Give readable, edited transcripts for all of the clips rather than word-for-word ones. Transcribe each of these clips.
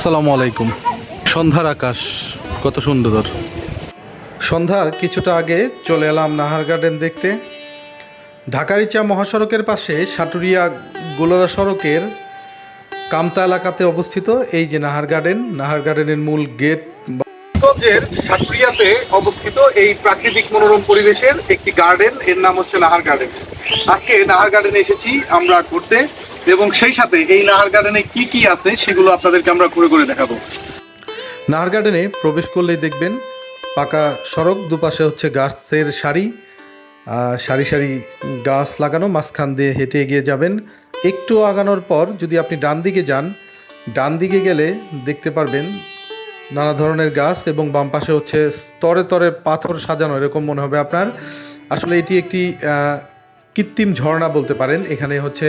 আসসালামু আলাইকুম। সন্ধ্যার আকাশ কত সুন্দর। সন্ধ্যার কিছুটা আগে চলে এলাম নাহার গার্ডেন দেখতে। ঢাকা-রিচা মহাসড়কের পাশে সাটুরিয়া গোলরা সড়কের কামতা এলাকাতে অবস্থিত এই যে নাহার গার্ডেন। নাহার গার্ডেনের মূল গেট গঞ্জের সাটুরিয়াতে অবস্থিত এই প্রাকৃতিক মনোরম পরিবেশের একটি গার্ডেন, এর নাম হচ্ছে নাহার গার্ডেন। আজকে নাহার গার্ডেনে এসেছি আমরা ঘুরতে, এবং সেই সাথে এই নাহার গার্ডেনে কি কি আছে সেগুলো আপনাদেরকে আমরা ঘুরে ঘুরে দেখাবো। নাহার গার্ডেনে প্রবেশ করলেই দেখবেন পাকা সড়ক, দুপাশে হচ্ছে গাছের সারি সারি সারি গাছ লাগানো, মাঝখান দিয়ে হেঁটে এগিয়ে যাবেন। একটু আগানোর পর যদি আপনি ডান দিকে যান, ডান দিকে গেলে দেখতে পারবেন নানা ধরনের গাছ, এবং বাম পাশে হচ্ছে স্তরে তরে পাথর সাজানো, এরকম মনে হবে আপনার। আসলে এটি একটি কৃত্রিম ঝর্ণা বলতে পারেন। এখানে হচ্ছে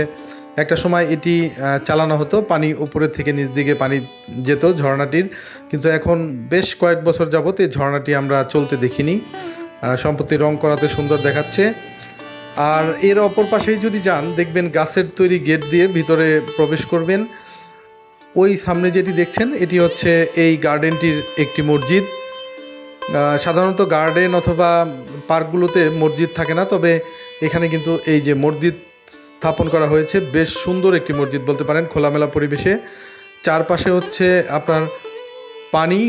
একটা সময় এটি চালানো হতো, পানি উপরের থেকে নিচ দিকে পানি যেত ঝর্ণাটির, কিন্তু এখন বেশ কয়েক বছর যাবত এই ঝর্ণাটি আমরা চলতে দেখিনি। সম্প্রতি রং করাতে সুন্দর দেখাচ্ছে। আর এর অপর পাশেই যদি যান, দেখবেন গাছের তৈরি গেট দিয়ে ভিতরে প্রবেশ করবেন। ওই সামনে যেটি দেখছেন এটি হচ্ছে এই গার্ডেনটির একটি মসজিদ। সাধারণত গার্ডেন অথবা পার্কগুলোতে মসজিদ থাকে না, তবে এখানে কিন্তু এই যে মসজিদ স্থাপন করা হয়েছে, বেশ সুন্দর একটি মসজিদ বলতে পারেন, খোলামেলা পরিবেশে। চারপাশে হচ্ছে আপনার পানি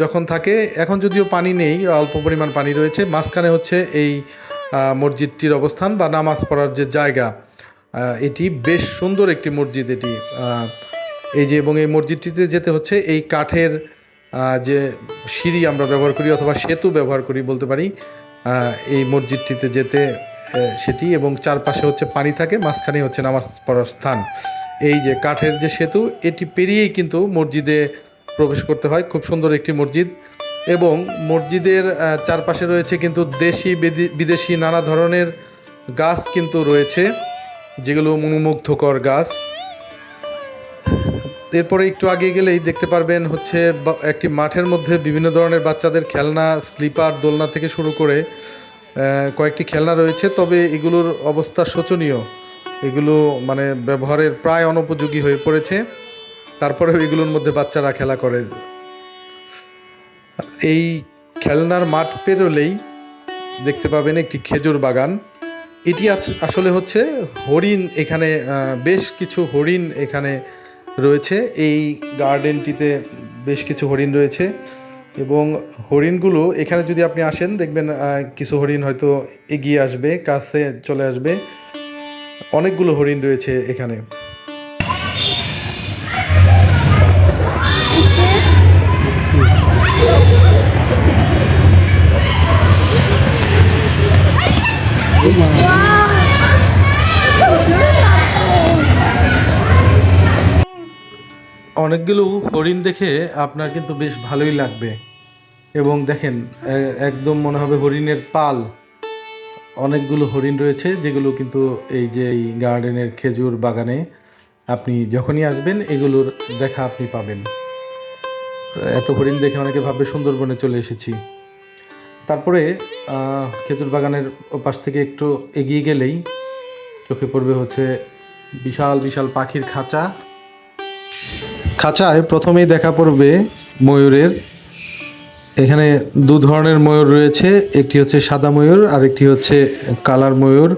যখন থাকে, এখন যদিও পানি নেই, অল্প পরিমাণ পানি রয়েছে। মাঝখানে হচ্ছে এই মসজিদটির অবস্থান বা নামাজ পড়ার যে জায়গা, এটি বেশ সুন্দর একটি মসজিদ এটি। এই যে, এবং এই মসজিদটিতে যেতে হচ্ছে এই কাঠের যে সিঁড়ি আমরা ব্যবহার করি অথবা সেতু ব্যবহার করি বলতে পারি এই মসজিদটিতে যেতে, সেটি। এবং চারপাশে হচ্ছে পানি থাকে, মাঝখানে হচ্ছে নামাজ পড়ার স্থান। এই যে কাঠের যে সেতু, এটি পেরিয়েই কিন্তু মসজিদে প্রবেশ করতে হয়। খুব সুন্দর একটি মসজিদ, এবং মসজিদের চারপাশে রয়েছে কিন্তু দেশি বিদেশি নানা ধরনের গাছ কিন্তু রয়েছে, যেগুলো মনোমুগ্ধকর গাছ। এরপরে একটু আগে গেলেই দেখতে পারবেন হচ্ছে একটি মাঠের মধ্যে বিভিন্ন ধরনের বাচ্চাদের খেলনা, স্লিপার, দোলনা থেকে শুরু করে কয়েকটি খেলনা রয়েছে, তবে এগুলোর অবস্থা শোচনীয়। এগুলো মানে ব্যবহারের প্রায় অনুপযোগী হয়ে পড়েছে, তারপরেও এগুলোর মধ্যে বাচ্চারা খেলা করে। এই খেলনার মাঠ পেরোলেই দেখতে পাবেন একটি খেজুর বাগান। এটি আসলে হচ্ছে হরিণ, এখানে বেশ কিছু হরিণ এখানে রয়েছে। এই গার্ডেনটিতে বেশ কিছু হরিণ রয়েছে, এবং হরিণগুলো এখানে যদি আপনি আসেন দেখবেন কিছু হরিণ হয়তো এগিয়ে আসবে, কাছে চলে আসবে। অনেকগুলো হরিণ রয়েছে এখানে। অনেকগুলো হরিণ দেখে আপনার কিন্তু বেশ ভালোই লাগবে, এবং দেখেন একদম মনে হবে হরিণের পাল। অনেকগুলো হরিণ রয়েছে, যেগুলো কিন্তু এই যে এই গার্ডেনের খেজুর বাগানে আপনি যখনই আসবেন এগুলোর দেখা আপনি পাবেন। এত হরিণ দেখে অনেকে ভাববে সুন্দরবনে চলে এসেছি। তারপরে খেজুর বাগানের ওপাশ থেকে একটু এগিয়ে গেলেই চোখে পড়বে হচ্ছে বিশাল বিশাল পাখির খাঁচা। খাঁচায় প্রথমেই দেখা পড়বে ময়ূরের। এখানে দু ধরনের ময়ূর রয়েছে, একটি হচ্ছে সাদা ময়ূর আর একটি হচ্ছে কালার ময়ূর।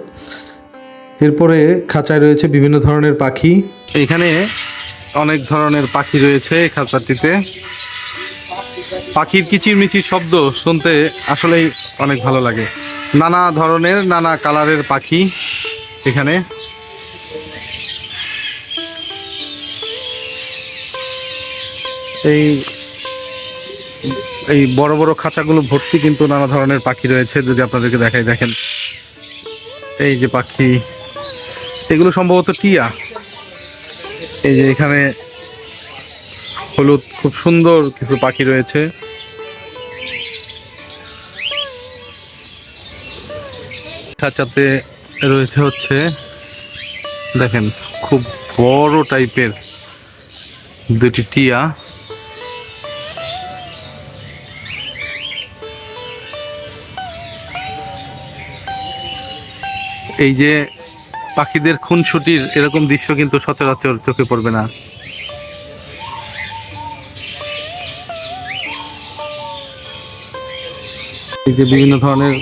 এরপরে খাঁচায় রয়েছে বিভিন্ন ধরনের পাখি। এখানে অনেক ধরনের পাখি রয়েছে খাঁচাটিতে। পাখির কিচিরমিচির শব্দ শুনতে আসলেই অনেক ভালো লাগে। নানা ধরনের নানা কালারের পাখি এখানে। এই এই বড় বড় খাঁচাগুলো ভর্তি কিন্তু নানা ধরনের পাখি রয়েছে। যদি আপনাদেরকে দেখাই, দেখেন এই যে পাখি, এগুলো সম্ভবত টিয়া। এই যে এখানে হলুদ খুব সুন্দর কিছু পাখি রয়েছে। খাঁচাতে রয়েছে হচ্ছে দেখেন খুব বড় টাইপের দুটি টিয়া। এই যে পাখিদের খুনসুটির এরকম দৃশ্য কিন্তু সচরাচর চোখে পড়বে না। এই যে বিভিন্ন ধরনের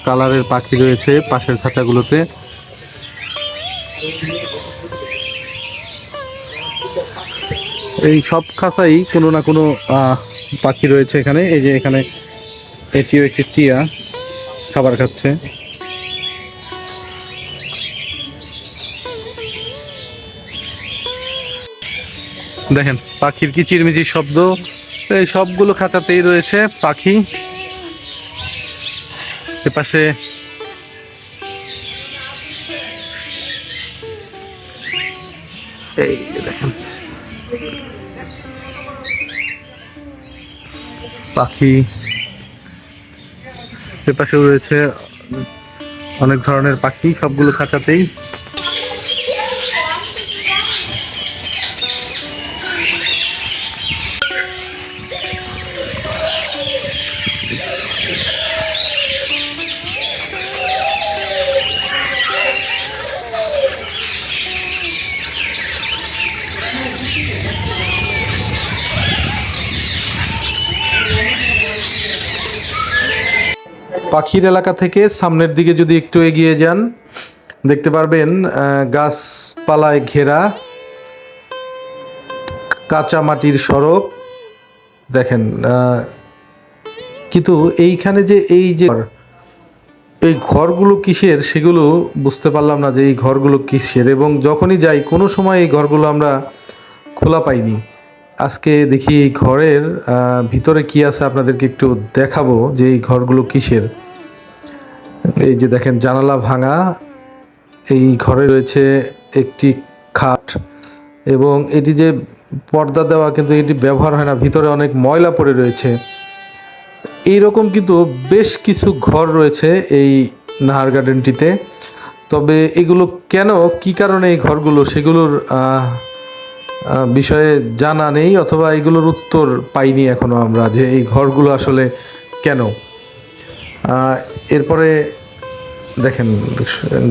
কালারের পাখি রয়েছে পাশের খাঁচাগুলোতে। এই সব খাঁচাই কোনো না কোনো পাখি রয়েছে এখানে। এই যে এখানে এটিও একটি টিয়া খাবার খাচ্ছে। দেখেন পাখির কিচিরমিচির শব্দ, এই সবগুলো খাঁচাতেই রয়েছে পাখি। এপাশে এই দেখেন পাখি, এপাশেও রয়েছে অনেক ধরনের পাখি, সবগুলো খাঁচাতেই। পাখির এলাকা থেকে সামনের দিকে যদি একটু এগিয়ে যান দেখতে পারবেন গাছপালায় ঘেরা কাঁচা মাটির সড়ক। দেখেন কিন্তু এইখানে যে এই ঘরগুলো কিসের সেগুলো বুঝতে পারলাম না, যে এই ঘরগুলো কিসের, এবং যখনই যাই কোনো সময় এই ঘরগুলো আমরা খোলা পাইনি। আজকে দেখি এই ঘরের ভিতরে কি আছে আপনাদেরকে একটু দেখাবো যে এই ঘরগুলো কিসের। এই যে দেখেন জানালা ভাঙা, এই ঘরে রয়েছে একটি খাট এবং এটি যে পর্দা দেওয়া, কিন্তু এটি ব্যবহার হয় না, ভিতরে অনেক ময়লা পড়ে রয়েছে। এইরকম কিন্তু বেশ কিছু ঘর রয়েছে এই নাহার গার্ডেনটিতে। তবে এগুলো কেন, কি কারণে এই ঘরগুলো, সেগুলোর বিষয়ে জানা নেই, অথবা এগুলোর উত্তর পাইনি এখনো আমরা, যে এই ঘরগুলো আসলে কেন। এরপরে দেখেন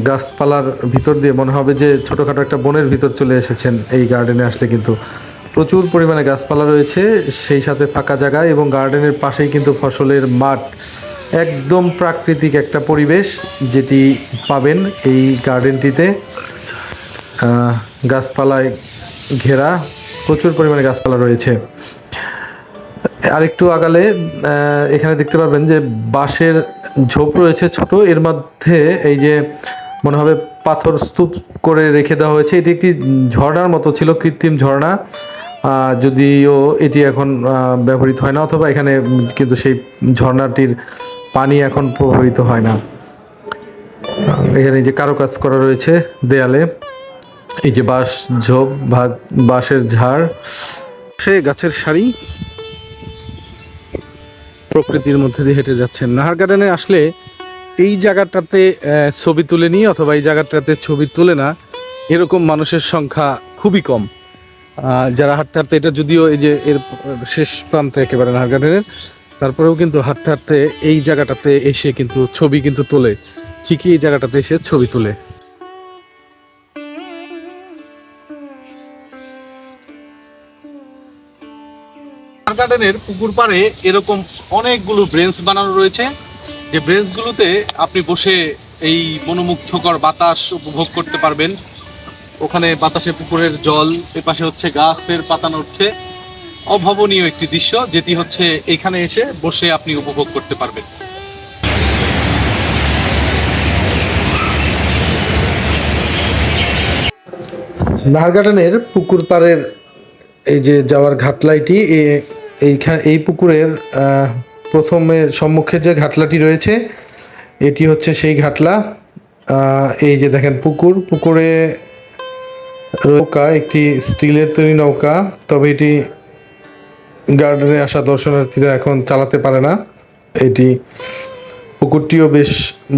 গাছপালার ভিতর দিয়ে মনে হবে যে ছোটোখাটো একটা বনের ভিতর চলে এসেছেন এই গার্ডেনে আসলে। কিন্তু প্রচুর পরিমাণে গাছপালা রয়েছে, সেই সাথে ফাঁকা জায়গা, এবং গার্ডেনের পাশেই কিন্তু ফসলের মাঠ। একদম প্রাকৃতিক একটা পরিবেশ যেটি পাবেন এই গার্ডেনটিতে। গাছপালায় ঘেরা, প্রচুর পরিমাণে গাছপালা রয়েছে। আরেকটু আগালে এখানে দেখতে পারবেন যে বাঁশের ঝোপ রয়েছে ছোট, এর মধ্যে এই যে মনে হবে পাথর স্তূপ করে রেখে দেওয়া হয়েছে। এটি একটি ঝর্ণার মতো ছিল, কৃত্রিম ঝর্ণা, যদিও এটি এখন ব্যবহৃত হয় না, অথবা এখানে কিন্তু সেই ঝর্ণাটির পানি এখন প্রবাহিত হয় না। এখানে যে কারুকাজ করা রয়েছে দেয়ালে, এই যে বাঁশ ঝোপ, বাঁশের ঝাড়, সে গাছের সারি, প্রকৃতির মধ্যে দিয়ে হেঁটে যাচ্ছেন। নাহার গার্ডেনে আসলে এই জায়গাটাতে ছবি তুলে নিই, অথবা এই জায়গাটাতে ছবি তুলে না, এরকম মানুষের সংখ্যা খুবই কম। যারা হাঁটতে হাঁটতে, এটা যদিও এই যে এর শেষ প্রান্তে একেবারে নাহার গার্ডেনের, তারপরেও কিন্তু হাঁটতে হাঁটতে এই জায়গাটাতে এসে কিন্তু ছবি কিন্তু তোলে, ঠিকই এই জায়গাটাতে এসে ছবি তোলে। গার্ডেনের পুকুর পাড়ে এরকম অনেকগুলো ব্রেঞ্চ বানানো রয়েছে, যে ব্রেঞ্চগুলোতে আপনি বসে এই মনোমুগ্ধকর বাতাস উপভোগ করতে পারবেন। ওখানে বাতাসে পুকুরের জল, এপাশে হচ্ছে গাছের পাতা নড়ছে, অভাবনীয় একটি দৃশ্য, যেটি হচ্ছে এখানে এসে বসে আপনি উপভোগ করতে পারবেন। নাহার গার্ডেনের পুকুর পাড়ের এই যে যাওয়ার ঘাটলাইটি, এই পুকুরের প্রথমে সম্মুখে যে ঘাটলাটি রয়েছে এটি হচ্ছে সেই ঘাটলা। এই যে দেখেন পুকুরে নৌকা, একটি স্টিলের তৈরি নৌকা, তবে এটি গার্ডেনে আসা দর্শনার্থীরা এখন চালাতে পারে না। এটি পুকুরটিও বেশ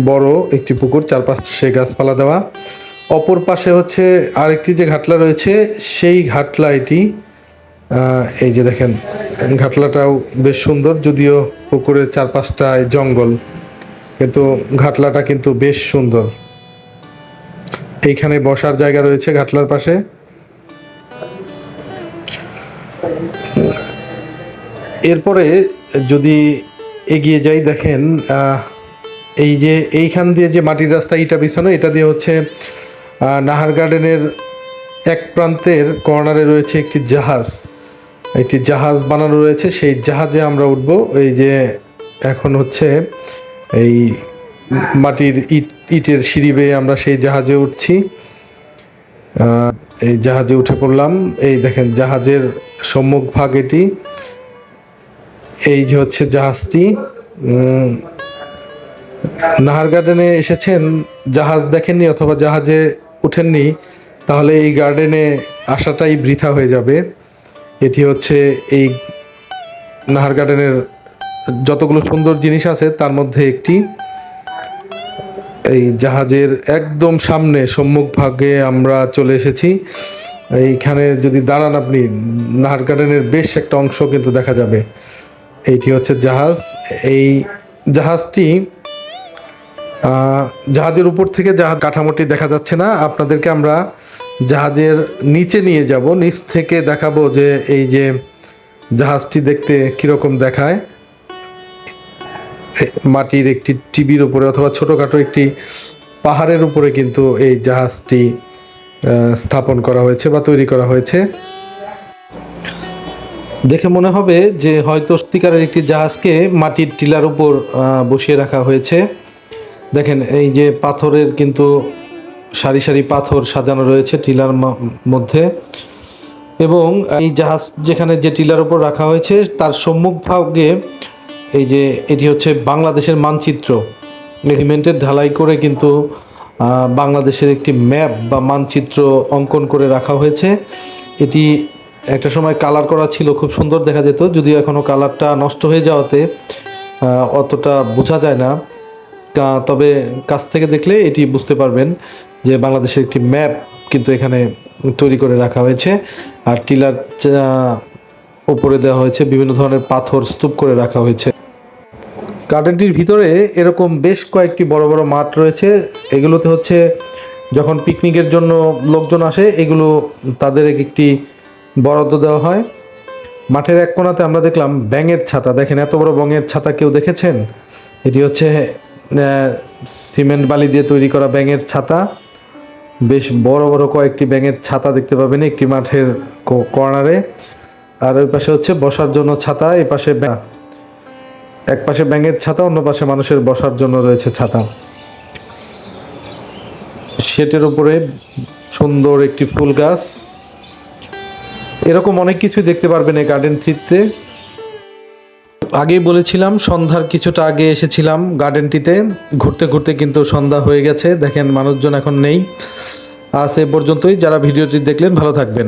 বড় একটি পুকুর, চারপাশে গাছপালা দেওয়া। অপর পাশে হচ্ছে আরেকটি যে ঘাটলা রয়েছে সেই ঘাটলা এটি। এই যে দেখেন ঘাটলাটাও বেশ সুন্দর, যদিও পুকুরের চারপাশটায় জঙ্গল, কিন্তু ঘাটলাটা কিন্তু বেশ সুন্দর। এইখানে বসার জায়গা রয়েছে ঘাটলার পাশে। এরপরে যদি এগিয়ে যাই, দেখেন এই যে এইখান দিয়ে যে মাটির রাস্তা ইটা বিছানো, এটা দিয়ে হচ্ছে নাহার গার্ডেনের এক প্রান্তের কর্নারে রয়েছে একটি জাহাজ বানানো রয়েছে। সেই জাহাজে আমরা উঠব। এই যে এখন হচ্ছে এই মাটির ইটের সিঁড়ি বেয়ে আমরা সেই জাহাজে উঠছি। এই জাহাজে উঠে পড়লাম। এই দেখেন জাহাজের সম্মুখ ভাগ এটি। এই যে হচ্ছে জাহাজটি। নাহার গার্ডেনে এসেছেন, জাহাজ দেখেননি অথবা জাহাজে উঠেননি, তাহলে এই গার্ডেনে আসাটাই বৃথা হয়ে যাবে। এটি হচ্ছে এই নাহার গার্ডেনের যতগুলো সুন্দর জিনিস আছে তার মধ্যে একটি। এই জাহাজের একদম সামনে সম্মুখ ভাগে আমরা চলে এসেছি। এইখানে যদি দাঁড়ান আপনি, নাহার গার্ডেনের বেশ একটা অংশ কিন্তু দেখা যাবে। এইটি হচ্ছে জাহাজ। এই জাহাজটি জাহাজের উপর থেকে জাহাজ কাঠামোটি দেখা যাচ্ছে না, আপনাদেরকে আমরা জাহাজের নিচে নিয়ে যাব, নিচ থেকে দেখাবো যে এই যে জাহাজটি দেখতে কীরকম দেখায়। মাটির একটি টিভির উপরে অথবা ছোটোখাটো একটি পাহাড়ের উপরে কিন্তু এই জাহাজটি স্থাপন করা হয়েছে বা তৈরি করা হয়েছে। দেখে মনে হবে যে হয়তো সত্যিকারের একটি জাহাজকে মাটির টিলার উপর বসিয়ে রাখা হয়েছে। দেখেন এই যে পাথরের কিন্তু সারি সারি পাথর সাজানো রয়েছে টিলার মধ্যে, এবং এই জাহাজ যেখানে যে টিলার উপর রাখা হয়েছে তার সম্মুখ ভাগে এই যে এটি হচ্ছে বাংলাদেশের মানচিত্র। সিমেন্টের ঢালাই করে কিন্তু বাংলাদেশের একটি ম্যাপ বা মানচিত্র অঙ্কন করে রাখা হয়েছে। এটি একটা সময় কালার করা ছিল, খুব সুন্দর দেখা যেত, যদিও এখনও কালারটা নষ্ট হয়ে যাওয়াতে অতটা বোঝা যায় না। তবে কাছ থেকে দেখলে এটি বুঝতে পারবেন যে বাংলাদেশের একটি ম্যাপ কিন্তু এখানে তৈরি করে রাখা হয়েছে। আর টিলার উপরে দেওয়া হয়েছে বিভিন্ন ধরনের পাথর স্তূপ করে রাখা হয়েছে। গার্ডেনটির ভিতরে এরকম বেশ কয়েকটি বড় বড় মাঠ রয়েছে। এগুলোতে হচ্ছে যখন পিকনিকের জন্য লোকজন আসে, এগুলো তাদের একটি বরাদ্দ দেওয়া হয়। মাঠের এক কোণাতে আমরা দেখলাম ব্যাঙের ছাতা। দেখেন এত বড় ব্যাঙের ছাতা কেউ দেখেছেন? এটি হচ্ছে সিমেন্ট বালি দিয়ে তৈরি করা ব্যাঙের ছাতা। বেশ বড় বড় কয়েকটি ব্যাঙের ছাতা দেখতে পাবেন একটি মাঠের কর্নারে। আর ওই পাশে হচ্ছে বসার জন্য ছাতা, এই পাশে এক পাশে ব্যাঙের ছাতা, অন্য পাশে মানুষের বসার জন্য রয়েছে ছাতা। সেটের উপরে সুন্দর একটি ফুল গাছ। এরকম অনেক কিছু দেখতে পারবেন এই গার্ডেন থ্রিতে। আগেই বলেছিলাম সন্ধ্যার কিছুটা আগে এসেছিলাম গার্ডেনটিতে, ঘুরতে ঘুরতে কিন্তু সন্ধ্যা হয়ে গেছে। দেখেন মানুষজন এখন নেই। আজ এ পর্যন্তই। যারা ভিডিওটি দেখলেন ভালো থাকবেন।